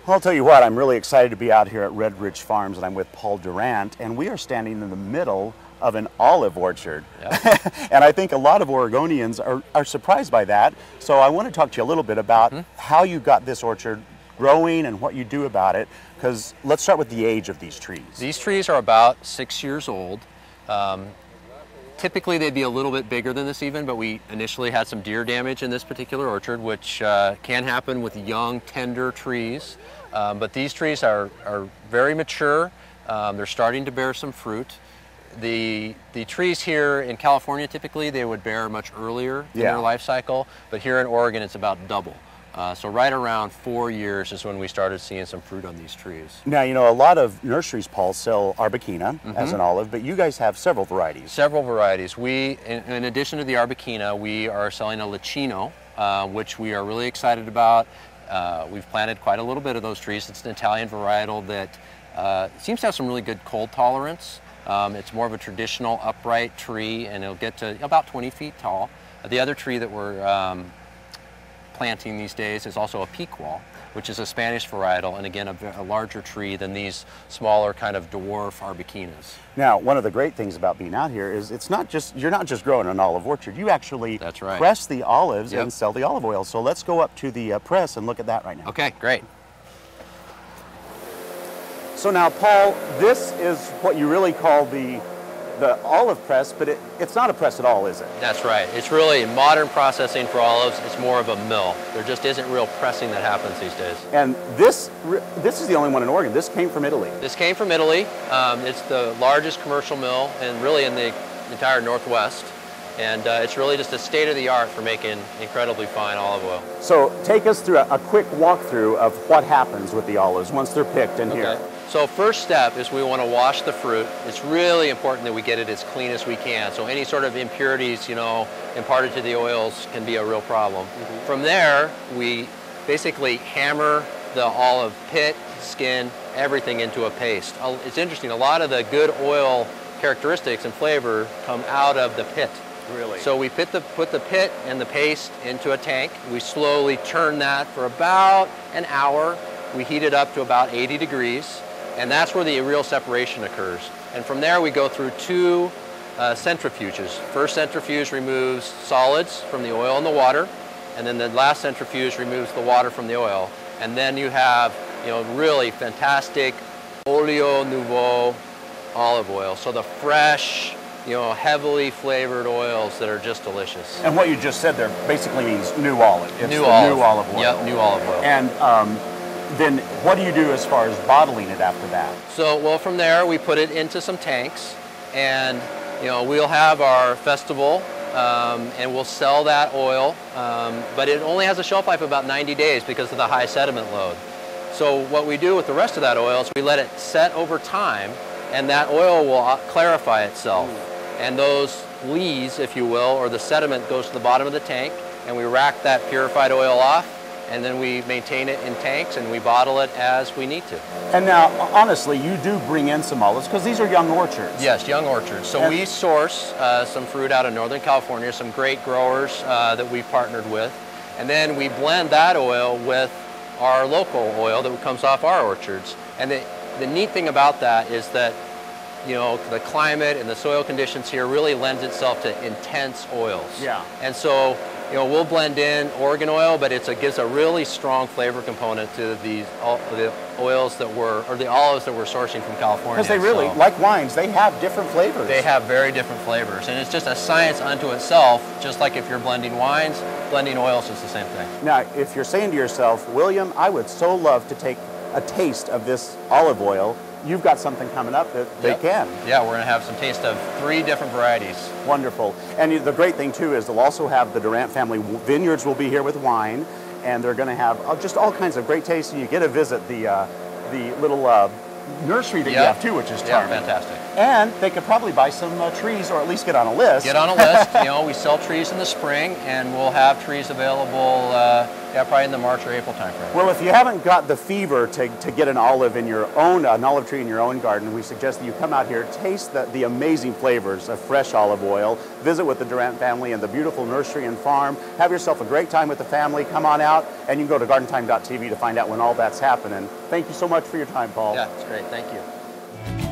Well, I'll tell you what, I'm really excited to be out here at Red Ridge Farms, and I'm with Paul Durant, and we are standing in the middle of an olive orchard. Yep. And I think a lot of Oregonians are surprised by that. So I want to talk to you a little bit about how you got this orchard growing and what you do about it, because let's start with the age of these trees. These trees are about 6 years old. Typically they'd be a little bit bigger than this even, but we initially had some deer damage in this particular orchard, which can happen with young, tender trees. But these trees are very mature. They're starting to bear some fruit. The trees here in California, typically they would bear much earlier in their life cycle, but here in Oregon it's about double. So right around 4 years is when we started seeing some fruit on these trees. Now, you know, a lot of nurseries, Paul, sell Arbequina as an olive, but you guys have several varieties. Several varieties. We, in addition to the Arbequina, we are selling a Licino, which we are really excited about. We've planted quite a little bit of those trees. It's an Italian varietal that seems to have some really good cold tolerance. It's more of a traditional upright tree, and it'll get to about 20 feet tall. The other tree that we're planting these days is also a Pequal, which is a Spanish varietal, and again a larger tree than these smaller kind of dwarf Arbequinas. Now, one of the great things about being out here is you're not just growing an olive orchard, you actually press the olives and sell the olive oil. So let's go up to the press and look at that right now. Okay, great. So now, Paul, this is what you really call the olive press, but it's not a press at all, is it? That's right. It's really modern processing for olives. It's more of a mill. There just isn't real pressing that happens these days. And this is the only one in Oregon. This came from Italy. This came from Italy. It's the largest commercial mill and really in the entire Northwest. And it's really just a state-of-the-art for making incredibly fine olive oil. So take us through a quick walkthrough of what happens with the olives once they're picked in here. So first step is we want to wash the fruit. It's really important that we get it as clean as we can. So any sort of impurities, you know, imparted to the oils can be a real problem. From there, we basically hammer the olive pit, skin, everything into a paste. It's interesting, a lot of the good oil characteristics and flavor come out of the pit. Really? So we put the pit and the paste into a tank. We slowly turn that for about an hour. We heat it up to about 80 degrees. And that's where the real separation occurs. And from there we go through two centrifuges. First centrifuge removes solids from the oil and the water, and then the last centrifuge removes the water from the oil. And then you have, you know, really fantastic olio nouveau olive oil. So the fresh, you know, heavily flavored oils that are just delicious. And what you just said there basically means new olive. It's new olive. New olive oil. Yep, new olive oil. And then what do you do as far as bottling it after that? So, well, from there we put it into some tanks, and you know, we'll have our festival and we'll sell that oil, but it only has a shelf life of about 90 days because of the high sediment load. So what we do with the rest of that oil is we let it set over time, and that oil will clarify itself. And those lees, if you will, or the sediment goes to the bottom of the tank, and we rack that purified oil off, and then we maintain it in tanks and we bottle it as we need to. And now, honestly, you do bring in some olives because these are young orchards. Yes, young orchards. So we source some fruit out of Northern California, some great growers that we partnered with, and then we blend that oil with our local oil that comes off our orchards. And the neat thing about that is that, you know, the climate and the soil conditions here really lends itself to intense oils. Yeah. And so, you know, we'll blend in Oregon oil, but it gives a really strong flavor component to the oils that the olives that we're sourcing from California. Because they really, like wines, they have different flavors. They have very different flavors, and it's just a science unto itself. Just like if you're blending wines, blending oils is the same thing. Now, if you're saying to yourself, William, I would so love to take a taste of this olive oil, you've got something coming up that they can. Yeah, we're going to have some taste of 3 different varieties. Wonderful. And the great thing, too, is they'll also have the Durant family vineyards will be here with wine, and they're going to have just all kinds of great tastes. And you get to visit the little nursery that you have, too, which is charming. Yeah, fantastic. And they could probably buy some trees, or at least get on a list. Get on a list. You know, we sell trees in the spring, and we'll have trees available Yeah, probably in the March or April timeframe. Well, if you haven't got the fever to get an olive in your own, an olive tree in your own garden, we suggest that you come out here, taste the amazing flavors of fresh olive oil, visit with the Durant family and the beautiful nursery and farm, have yourself a great time with the family, come on out, and you can go to gardentime.tv to find out when all that's happening. Thank you so much for your time, Paul. Yeah, it's great. Thank you.